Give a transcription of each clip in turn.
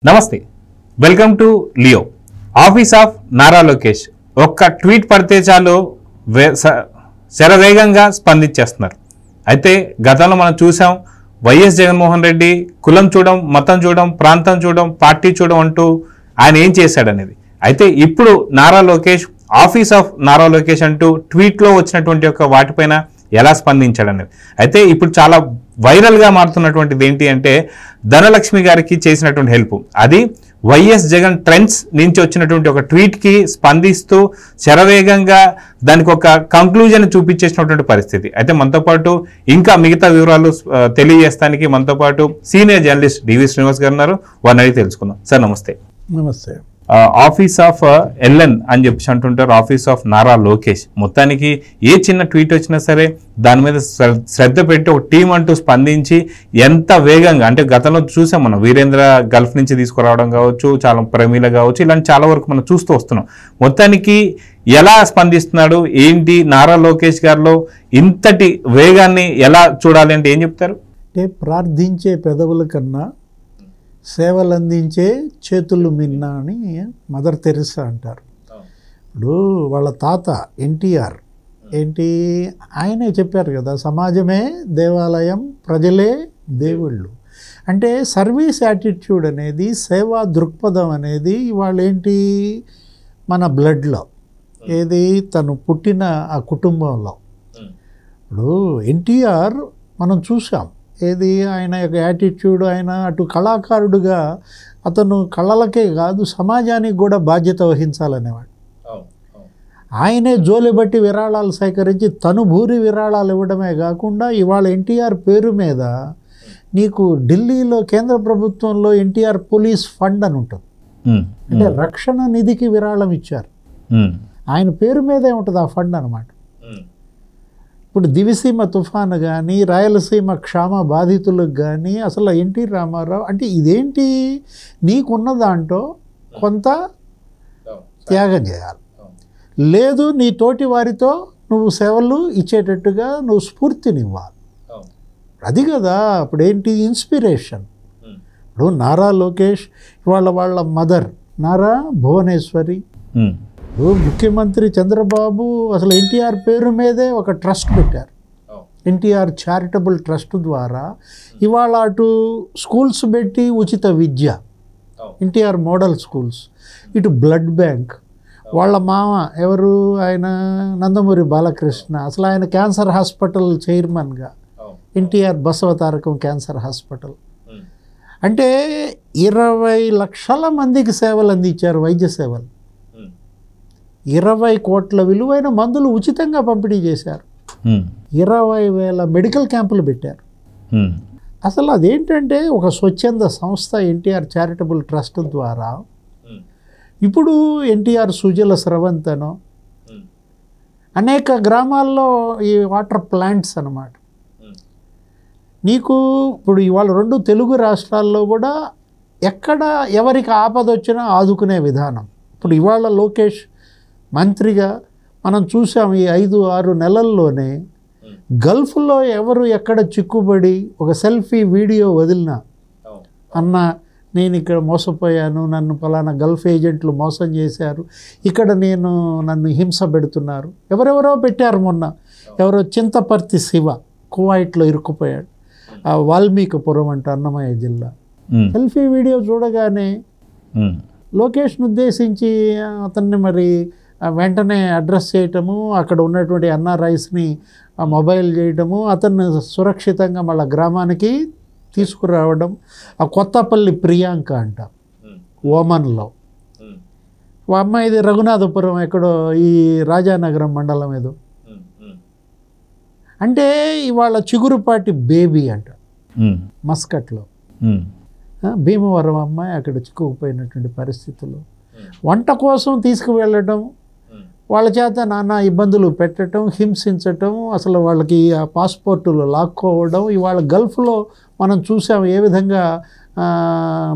నమస్తే, welcome to Leo. Office of Nara Lokesh ఒక్క tweet పడితే చాలు శరవేగంగా స్పందించేస్తున్నారు. అయితే గతంలో మనం చూసాం, వైఎస్ జగన్మోహన్ రెడ్డి కులం చూడడం, మతం చూడడం, ప్రాంతం చూడడం, పార్టీ చూడడం అంటూ ఆయన ఏం చేశాడనేది. అయితే ఇప్పుడు నారా లోకేష్ ఆఫీస్ ఆఫ్ నారా లోకేష్ అంటూ ట్వీట్లో వచ్చినటువంటి ఒక వాటిపైన ఎలా స్పందించాడనేది. అయితే ఇప్పుడు చాలా వైరల్గా మారుతున్నటువంటిది ఏంటి అంటే, ధనలక్ష్మి గారికి చేసినటువంటి హెల్ప్. అది వైఎస్ జగన్ ట్రెండ్స్ నుంచి వచ్చినటువంటి ఒక ట్వీట్కి స్పందిస్తూ శరవేగంగా దానికి ఒక కంక్లూజన్ చూపించేసినటువంటి పరిస్థితి. అయితే మనతో పాటు ఇంకా మిగతా వివరాలు తెలియజేస్తానికి మనతో పాటు సీనియర్ జర్నలిస్ట్ డివి శ్రీనివాస్ గారు ఉన్నారు. వారిని అడిగి తెలుసుకుందాం. సార్ నమస్తే. నమస్తే. ఆఫీస్ ఆఫ్ ఎల్ఎన్ అని చెప్పేసి అంటుంటారు, ఆఫీస్ ఆఫ్ నారా లోకేష్. మొత్తానికి ఏ చిన్న ట్వీట్ వచ్చినా సరే దాని మీద శ్రద్ధ పెట్టి ఒక టీం అంటూ స్పందించి ఎంత వేగంగా, అంటే గతంలో చూసాం మనం, వీరేంద్ర గల్ఫ్ నుంచి తీసుకురావడం కావచ్చు, చాలా ప్రమీల కావచ్చు, ఇలాంటి చాలా వరకు మనం చూస్తూ వస్తున్నాం. మొత్తానికి ఎలా స్పందిస్తున్నాడు ఏంటి నారా లోకేష్ గారిలో ఇంతటి వేగాన్ని ఎలా చూడాలి అంటే ఏం చెప్తారు? అంటే ప్రార్థించే పెదవుల కన్నా సేవలు అందించే చేతులు మిన్న అని మదర్ తెరిసా అంటారు. ఇప్పుడు వాళ్ళ తాత ఎన్టీఆర్ ఆయనే చెప్పారు కదా, సమాజమే దేవాలయం, ప్రజలే దేవుళ్ళు. అంటే సర్వీస్ యాటిట్యూడ్ అనేది, సేవా దృక్పథం అనేది ఇవాళ మన బ్లడ్లో, ఏది తను పుట్టిన ఆ కుటుంబంలో. ఇప్పుడు ఎన్టీఆర్ మనం చూసాం, ఏది ఆయన యొక్క యాటిట్యూడ్, ఆయన అటు కళాకారుడుగా అతను కళలకే కాదు సమాజానికి కూడా బాధ్యత వహించాలనేవాడు. ఆయనే జోలి బట్టి విరాళాలు సేకరించి తను భూరి విరాళాలు ఇవ్వడమే కాకుండా ఇవాళ ఎన్టీఆర్ పేరు మీద నీకు ఢిల్లీలో కేంద్ర ప్రభుత్వంలో ఎన్టీఆర్ పోలీస్ ఫండ్ అని ఉంటుంది. అంటే రక్షణ నిధికి విరాళం ఇచ్చారు, ఆయన పేరు మీదే ఉంటుంది ఆ ఫండ్ అన్నమాట. ఇప్పుడు దివిసీమ తుఫాను కానీ, రాయలసీమ క్షామ బాధితులకు కానీ అసలు ఎన్టీ రామారావు అంటే ఇదేంటి, నీకున్న దాంట్లో కొంత త్యాగం చేయాలి, లేదు నీ తోటి వారితో నువ్వు సేవలు ఇచ్చేటట్టుగా నువ్వు స్ఫూర్తినివ్వాలి. అది కదా ఇప్పుడు ఇన్స్పిరేషన్. ఇప్పుడు నారా లోకేష్ ఇవాళ వాళ్ళ మదర్ నారా భువనేశ్వరి, ముఖ్యమంత్రి చంద్రబాబు అసలు ఎన్టీఆర్ పేరు మీదే ఒక ట్రస్ట్ పెట్టారు, ఎన్టీఆర్ చారిటబుల్ ట్రస్ట్ ద్వారా. ఇవాళ అటు స్కూల్స్ పెట్టి ఉచిత విద్య, ఎన్టీఆర్ మోడల్ స్కూల్స్, ఇటు బ్లడ్ బ్యాంక్. వాళ్ళ మామ ఎవరు, ఆయన నందమూరి బాలకృష్ణ, అసలు ఆయన క్యాన్సర్ హాస్పిటల్ చైర్మన్గా, ఎన్టీఆర్ బసవతారకం క్యాన్సర్ హాస్పిటల్. అంటే 20 లక్షల మందికి సేవలు అందించారు, వైద్య సేవలు. 20 కోట్ల విలువైన మందులు ఉచితంగా పంపిణీ చేశారు, 20,000 మెడికల్ క్యాంపులు పెట్టారు. అసలు అదేంటంటే ఒక స్వచ్ఛంద సంస్థ ఎన్టీఆర్ చారిటబుల్ ట్రస్ట్ ద్వారా ఇప్పుడు ఎన్టీఆర్ సుజల స్రవంతను అనేక గ్రామాల్లో ఈ వాటర్ ప్లాంట్స్ అన్నమాట. నీకు ఇప్పుడు ఇవాళ 2 తెలుగు రాష్ట్రాల్లో కూడా ఎక్కడ ఎవరికి ఆపద వచ్చినా ఆదుకునే విధానం. ఇప్పుడు ఇవాళ లోకేష్ మంత్రిగా మనం చూసాం, ఈ 5-6 నెలల్లోనే గల్ఫ్లో ఎవరు ఎక్కడ చిక్కుబడి ఒక సెల్ఫీ వీడియో వదిలినా, అన్న నేను ఇక్కడ మోసపోయాను, నన్ను ఫలానా గల్ఫ్ ఏజెంట్లు మోసం చేశారు, ఇక్కడ నన్ను హింస పెడుతున్నారు, ఎవరెవరో పెట్టారు. మొన్న ఎవరో చింతపర్తి శివ కువైట్లో ఇరుక్కుపోయాడు, ఆ వాల్మీకిపురం అంట అన్నమయ్య జిల్లా. సెల్ఫీ వీడియో చూడగానే లోకేష్ను ఉద్దేశించి అతన్ని మరి వెంటనే అడ్రస్ చేయటము, అక్కడ ఉన్నటువంటి ఎన్ఆర్ఐస్ని మొబైల్ చేయటము, అతన్ని సురక్షితంగా మళ్ళీ గ్రామానికి తీసుకురావడం. ఆ కొత్తపల్లి ప్రియాంక అంట ఓమన్లో, అమ్మాయిది రఘునాథపురం ఎక్కడో ఈ రాజానగరం మండలం ఏదో. అంటే ఇవాళ చిగురుపాటి బేబీ అంట మస్కట్లో, భీమవరం అమ్మాయి అక్కడ చిక్కుకుపోయినటువంటి పరిస్థితులు, వంట కోసం తీసుకువెళ్ళటం, వాళ్ళ చేత నానా ఇబ్బందులు పెట్టడం, హింసించటం, అసలు వాళ్ళకి ఆ పాస్పోర్టులు లాక్కోవడం. ఇవాళ గల్ఫ్లో మనం చూసాం ఏ విధంగా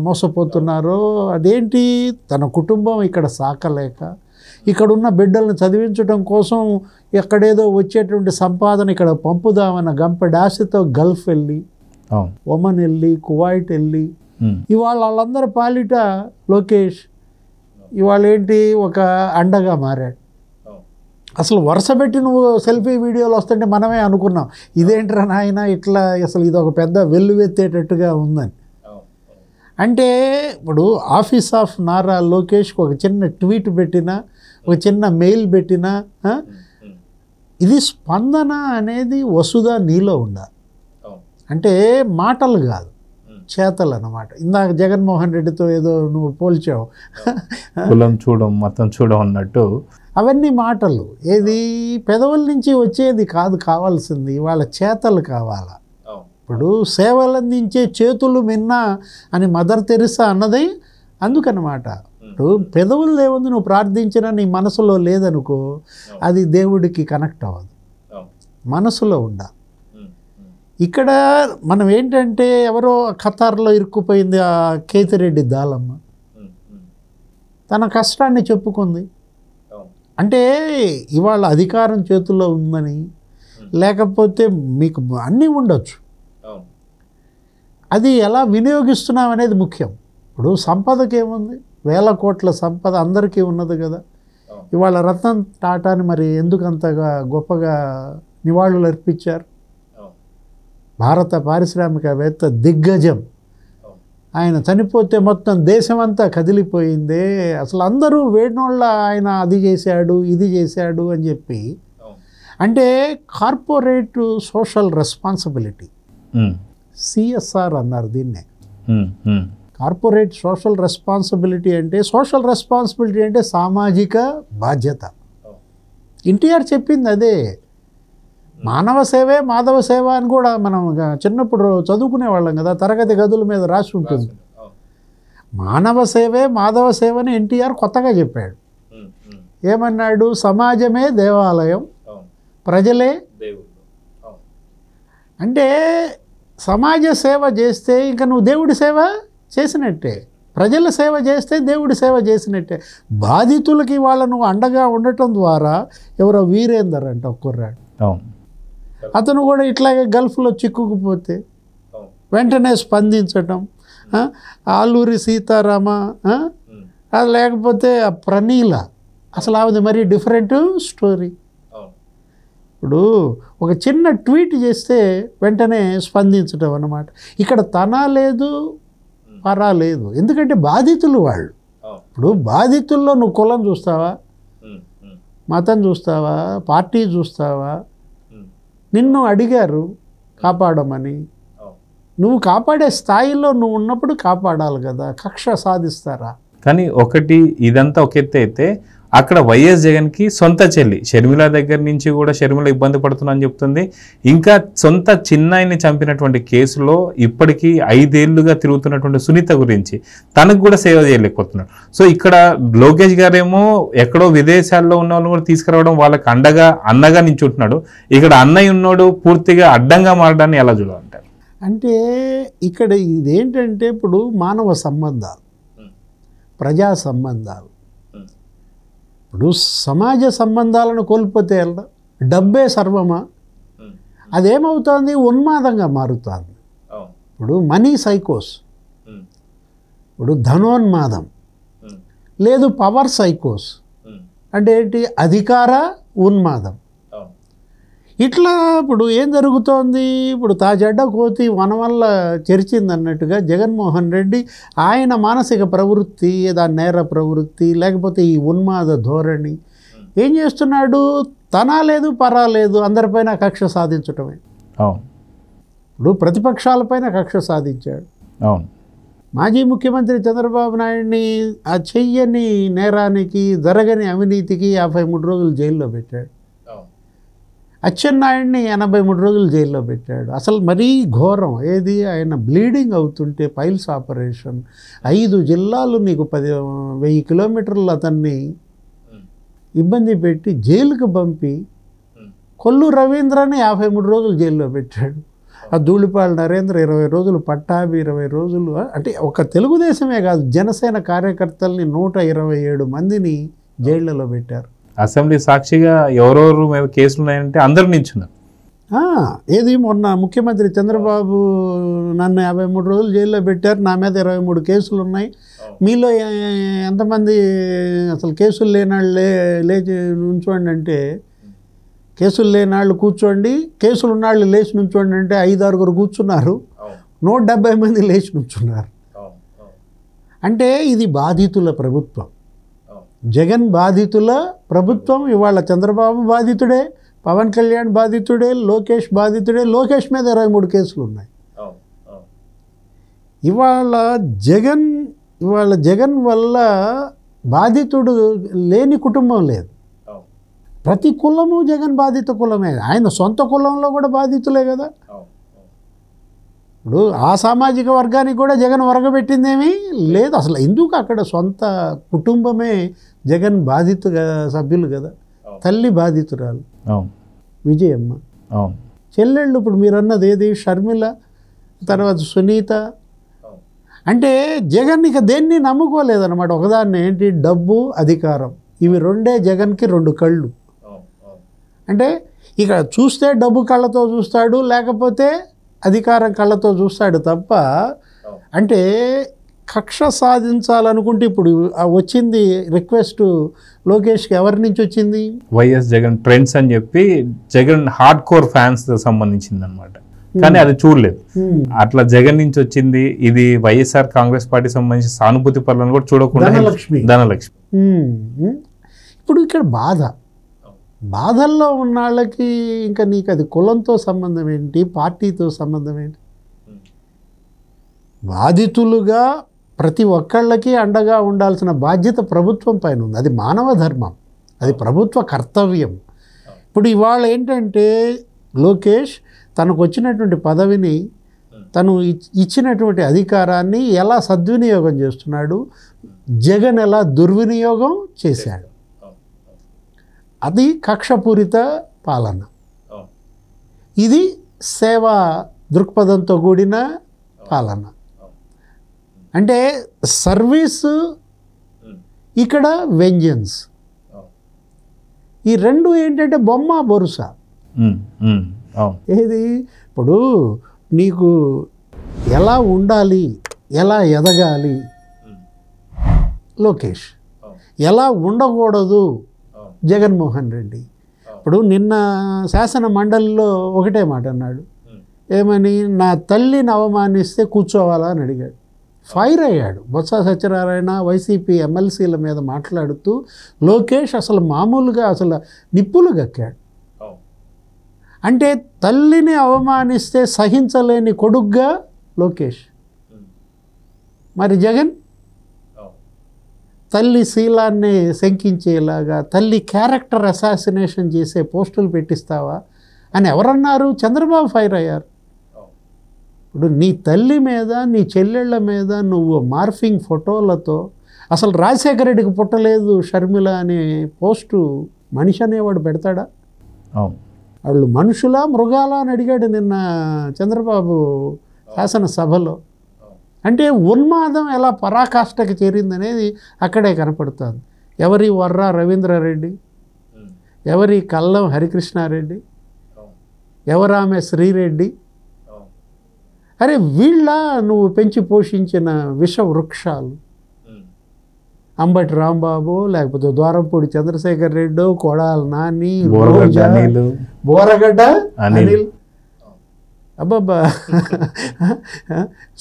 మోసపోతున్నారో. అదేంటి, తన కుటుంబం ఇక్కడ సాకలేక ఇక్కడున్న బిడ్డలను చదివించడం కోసం ఎక్కడేదో వచ్చేటువంటి సంపాదన ఇక్కడ పంపుదామన్న గంపెడాశతో గల్ఫ్ వెళ్ళి, ఒమన్ వెళ్ళి, కువైట్ వెళ్ళి ఇవాళ వాళ్ళందరి పాలిట లోకేష్ ఇవాళ ఏంటి ఒక అండగా మారాడు. అసలు వరుస పెట్టి నువ్వు సెల్ఫీ వీడియోలు వస్తుంటే మనమే అనుకున్నాం ఇదేంట్రా నాయన ఇట్లా అసలు ఇది ఒక పెద్ద వెల్లువెత్తేటట్టుగా ఉందని. అంటే ఇప్పుడు ఆఫీస్ ఆఫ్ నారా లోకేష్కి ఒక చిన్న ట్వీట్ పెట్టినా ఒక చిన్న మెయిల్ పెట్టినా ఇది స్పందన అనేది వసుదా నీలో ఉండాలి. అంటే మాటలు కాదు చేతలు అన్నమాట. ఇందాక జగన్మోహన్ రెడ్డితో ఏదో నువ్వు పోల్చావు కులం చూడం మతం చూడం అన్నట్టు అవన్నీ మాటలు ఏది పెదవుల నుంచి వచ్చేది కాదు కావాల్సింది వాళ్ళ చేతలు కావాలా. ఇప్పుడు సేవలు అందించే చేతులు మిన్నా అని మదర్ తెరిసా అన్నది అందుకనమాట. ఇప్పుడు పెదవులు దేవుంది నువ్వు ప్రార్థించినా నీ మనసులో లేదనుకో అది దేవుడికి కనెక్ట్ అవ్వదు, మనసులో ఉండాలి. ఇక్కడ మనం ఏంటంటే ఎవరో ఖతార్లో ఇరుక్కుపోయింది ఆ కేతిరెడ్డి దాలమ్మ, తన కష్టాన్ని చెప్పుకుంది. అంటే ఇవాళ అధికారం చేతుల్లో ఉందని లేకపోతే మీకు అన్నీ ఉండొచ్చు, అది ఎలా వినియోగిస్తున్నాం అనేది ముఖ్యం. ఇప్పుడు సంపదకి ఏముంది, వేల కోట్ల సంపద అందరికీ ఉన్నది కదా. ఇవాళ రతన్ టాటాని మరి ఎందుకు అంతగా గొప్పగా నివాళులు అర్పించారు? భారత పారిశ్రామికవేత్త దిగ్గజం ఆయన చనిపోతే మొత్తం దేశమంతా కదిలిపోయిందే. అసలు అందరూ వేడినోళ్ళ ఆయన అది చేశాడు ఇది చేశాడు అని చెప్పి. అంటే కార్పొరేట్ సోషల్ రెస్పాన్సిబిలిటీ సిఎస్ఆర్ అన్నారు దీన్నే. కార్పొరేట్ సోషల్ రెస్పాన్సిబిలిటీ అంటే సోషల్ రెస్పాన్సిబిలిటీ అంటే సామాజిక బాధ్యత. ఎన్టీఆర్ చెప్పింది అదే. మానవ సేవే మాధవ సేవ అని కూడా మనం చిన్నప్పుడు చదువుకునే వాళ్ళం కదా, తరగతి గదుల మీద రాసి ఉంటుంది. మానవ సేవే మాధవ సేవని ఎన్టీఆర్ కొత్తగా చెప్పాడు. ఏమన్నాడు? సమాజమే దేవాలయం, ప్రజలే దేవుడు. అంటే సమాజ సేవ చేస్తే ఇంకా నువ్వు దేవుడి సేవ చేసినట్టే, ప్రజల సేవ చేస్తే దేవుడి సేవ చేసినట్టే. బాధితులకి వాళ్ళ నువ్వు అండగా ఉండటం ద్వారా ఎవరో వీరేందర్ అంట కుర్రాడు, అతను కూడా ఇట్లాగే గల్ఫ్లో చిక్కుకుపోతే వెంటనే స్పందించటం, ఆలూరి సీతారామ లేకపోతే ప్రణీల, అసలు ఆవిడ మరీ డిఫరెంట్ స్టోరీ. ఇప్పుడు ఒక చిన్న ట్వీట్ చేస్తే వెంటనే స్పందించటం అన్నమాట. ఇక్కడ తన లేదు పరా లేదు, ఎందుకంటే బాధితులు వాళ్ళు. ఇప్పుడు బాధితుల్లో నువ్వు కులం చూస్తావా, మతం చూస్తావా, పార్టీ చూస్తావా? నిన్ను అడిగారు కాపాడమని, నువ్వు కాపాడే స్థాయిలో నువ్వు ఉన్నప్పుడు కాపాడాలి కదా, కక్ష సాధిస్తారా? కానీ ఒకటి ఇదంతా ఒక ఎత్తు అయితే అక్కడ వైఎస్ జగన్కి సొంత చెల్లి షర్మిల దగ్గర నుంచి కూడా షర్మిల ఇబ్బంది పడుతుందని చెప్తుంది. ఇంకా సొంత చిన్నాయిని చంపినటువంటి కేసులో ఇప్పటికీ 5 ఏళ్లుగా తిరుగుతున్నటువంటి సునీత గురించి తనకు కూడా సేవ చేయలేకపోతున్నాడు. సో ఇక్కడ లోకేష్ గారేమో ఎక్కడో విదేశాల్లో ఉన్న వాళ్ళు కూడా తీసుకురావడం వాళ్ళకి అండగా అన్నగా నించుంటున్నాడు. ఇక్కడ అన్నయ్య ఉన్నోడు పూర్తిగా అడ్డంగా మారడాన్ని ఎలా చూడాలంటారు? అంటే ఇక్కడ ఇదేంటంటే ఇప్పుడు మానవ సంబంధాలు, ప్రజా సంబంధాలు, ఇప్పుడు సమాజ సంబంధాలను కోల్పోతే డబ్బే సర్వమా? అదేమవుతుంది? ఉన్మాదంగా మారుతుంది. ఇప్పుడు మనీ సైకోస్, ఇప్పుడు ధనోన్మాదం, లేదు పవర్ సైకోస్. అంటే ఏంటి? అధికార ఉన్మాదం. ఇట్లా ఇప్పుడు ఏం జరుగుతోంది? ఇప్పుడు తాజడ్డ కోతి వన వల్ల చెరిచింది అన్నట్టుగా జగన్మోహన్ రెడ్డి ఆయన మానసిక ప్రవృత్తి, దాని నేర ప్రవృత్తి, లేకపోతే ఈ ఉన్మాద ధోరణి ఏం చేస్తున్నాడు? తన లేదు పరా లేదు, అందరిపైన కక్ష సాధించటమే. ఇప్పుడు ప్రతిపక్షాలపైన కక్ష సాధించాడు. మాజీ ముఖ్యమంత్రి చంద్రబాబు నాయుడిని ఆ చెయ్యని నేరానికి, జరగని అవినీతికి 53 రోజులు జైల్లో పెట్టాడు. అచ్చెన్నాయుడిని 83 రోజులు జైల్లో పెట్టాడు. అసలు మరీ ఘోరం. ఏది? ఆయన బ్లీడింగ్ అవుతుంటే పైల్స్ ఆపరేషన్, 5 జిల్లాలు నీకు 1000 కిలోమీటర్లు అతన్ని ఇబ్బంది పెట్టి జైలుకు పంపి కొల్లు రవీంద్రని 53 రోజులు జైల్లో పెట్టాడు. ఆ ధూళిపాల నరేంద్ర 20 రోజులు, పట్టాభి 20 రోజులు. అంటే ఒక తెలుగుదేశమే కాదు, జనసేన కార్యకర్తల్ని 127 మందిని జైళ్లలో పెట్టారు. అసెంబ్లీ సాక్షిగా ఎవరెవరు కేసులు ఉన్నాయంటే అందరు నించున్నారు. ఏది మొన్న ముఖ్యమంత్రి చంద్రబాబు నన్ను 53 రోజులు జైల్లో పెట్టారు, నా మీద 23 కేసులు ఉన్నాయి, మీలో ఎంతమంది అసలు కేసులు లేనాళ్ళు లేచి నుంచోండి అంటే, కేసులు లేనాళ్ళు కూర్చోండి, కేసులు ఉన్నాళ్ళు లేచి నుంచోండి అంటే 5-6 కూర్చున్నారు, 170 మంది లేచి నుంచున్నారు. అంటే ఇది బాధితుల ప్రభుత్వం, జగన్ బాధితుల ప్రభుత్వం. ఇవాళ చంద్రబాబు బాధితుడే, పవన్ కళ్యాణ్ బాధితుడే, లోకేష్ బాధితుడే. లోకేష్ మీద 23 కేసులు ఉన్నాయి. ఇవాళ జగన్ వల్ల బాధితుడు లేని కుటుంబం లేదు. ప్రతి కులము జగన్ బాధిత కులమే. ఆయన సొంత కులంలో కూడా బాధితులే కదా. ఇప్పుడు ఆ సామాజిక వర్గానికి కూడా జగన్ వరగబెట్టిందేమీ లేదు అసలు. ఎందుకు అక్కడ సొంత కుటుంబమే జగన్ బాధిత సభ్యులు కదా. తల్లి బాధితురాలు విజయమ్మ, చెల్లెళ్ళు ఇప్పుడు మీరు అన్నది ఏది షర్మిల, తర్వాత సునీత. అంటే జగన్ ఇక దేన్ని నమ్ముకోలేదన్నమాట. ఒకదాన్ని ఏంటి, డబ్బు అధికారం, ఇవి రెండే జగన్కి 2 కళ్ళు. అంటే ఇక చూస్తే డబ్బు కళ్ళతో చూస్తాడు, లేకపోతే అధికారం కళ్ళతో చూస్తాడు తప్ప. అంటే కక్ష సాధించాలనుకుంటే ఇప్పుడు వచ్చింది రిక్వెస్ట్ లోకేష్కి ఎవరి నుంచి వచ్చింది, వైఎస్ జగన్ ట్రెండ్స్ అని చెప్పి జగన్ హార్డ్ కోర్ ఫ్యాన్స్ సంబంధించింది అనమాట. కానీ అది చూడలేదు. అట్లా జగన్ నుంచి వచ్చింది. ఇది వైఎస్ఆర్ కాంగ్రెస్ పార్టీ సంబంధించి సానుభూతి పనులను కూడా చూడకుండా ధనలక్ష్మి. ఇప్పుడు ఇక్కడ బాధల్లో ఉన్న వాళ్ళకి ఇంకా నీకు అది కులంతో సంబంధం ఏంటి, పార్టీతో సంబంధం ఏంటి? బాధితులుగా ప్రతి ఒక్కళ్ళకి అండగా ఉండాల్సిన బాధ్యత ప్రభుత్వం పైన ఉంది. అది మానవ ధర్మం, అది ప్రభుత్వ కర్తవ్యం. ఇప్పుడు ఇవాళ ఏంటంటే లోకేష్ తనకు వచ్చినటువంటి పదవిని, తను ఇచ్చినటువంటి అధికారాన్ని ఎలా సద్వినియోగం చేస్తున్నాడు, జగన్ ఎలా దుర్వినియోగం చేశాడు. అది కక్షపూరిత పాలన. ఇది సేవా దృక్పథంతో కూడిన పాలన. అంటే సర్వీసు, ఇక్కడ వెంజన్స్. ఈ రెండు ఏంటంటే బొమ్మ బొరుస. ఏది ఇప్పుడు నీకు ఎలా ఉండాలి, ఎలా ఎదగాలి లోకేష్, ఎలా ఉండకూడదు జగన్మోహన్ రెడ్డి. ఇప్పుడు నిన్న శాసన మండలిలో ఒకటే మాట అన్నాడు, ఏమని, నా తల్లిని అవమానిస్తే కూర్చోవాలా అని అడిగాడు. ఫైర్ అయ్యాడు. బొత్స సత్యనారాయణ వైసీపీ ఎమ్మెల్సీల మీద మాట్లాడుతూ లోకేష్ అసలు మామూలుగా అసలు నిప్పులు గక్కాడు. అంటే తల్లిని అవమానిస్తే సహించలేని కొడుగ్గా లోకేష్. మరి జగన్ తల్లి శీలాన్ని శంకించేలాగా, తల్లి క్యారెక్టర్ అసాసినేషన్ చేసే పోస్టులు పెట్టిస్తావా అని ఎవరన్నారు? చంద్రబాబు ఫైర్ అయ్యారు. ఇప్పుడు నీ తల్లి మీద, నీ చెల్లెళ్ళ మీద నువ్వు మార్ఫింగ్ ఫోటోలతో, అసలు రాజశేఖర రెడ్డికి పుట్టలేదు షర్మిల అనే పోస్టు మనిషి అనేవాడు పెడతాడా? వాళ్ళు మనుషులా మృగాలా అని అడిగాడు నిన్న చంద్రబాబు శాసనసభలో. అంటే ఉన్మాదం ఎలా పరాకాష్ఠకి చేరిందనేది అక్కడే కనపడుతుంది. ఎవరి వర్రా రవీంద్రారెడ్డి, ఎవరి కల్లం హరికృష్ణారెడ్డి, ఎవరామె శ్రీరెడ్డి. అరే వీళ్ళ నువ్వు పెంచి పోషించిన విష వృక్షాలు. అంబటి రాంబాబు, లేకపోతే ద్వారంపూడి చంద్రశేఖర్ రెడ్డి, కొడాల నాని, బోరగడ్డ అనిల్, అబ్బాబ్బా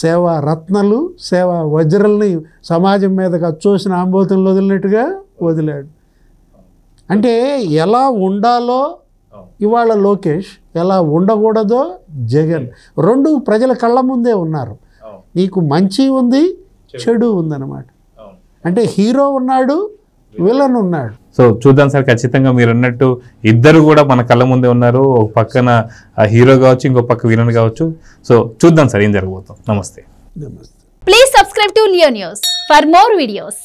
సేవా రత్నలు, సేవా వజ్రల్ని సమాజం మీదకి అచ్చోసిన ఆంబోతులను వదిలినట్టుగా వదిలాడు. అంటే ఎలా ఉండాలో ఇవాళ లోకేష్, ఎలా ఉండకూడదో జగన్. రెండు ప్రజల కళ్ళ ముందే ఉన్నారు. నీకు మంచి ఉంది, చెడు ఉందన్నమాట. అంటే హీరో ఉన్నాడు, విలన్ ఉన్నాడు. సో చూద్దాం సార్, ఖచ్చితంగా మీరు అన్నట్టు ఇద్దరు కూడా మన కళ్ళ ముందే ఉన్నారు. ఒక పక్కన హీరో కావచ్చు, ఇంకో పక్క విలన్ కావచ్చు. సో చూద్దాం సార్ ఏం జరగబోతుంది. నమస్తే. Please subscribe to Leo news for more videos.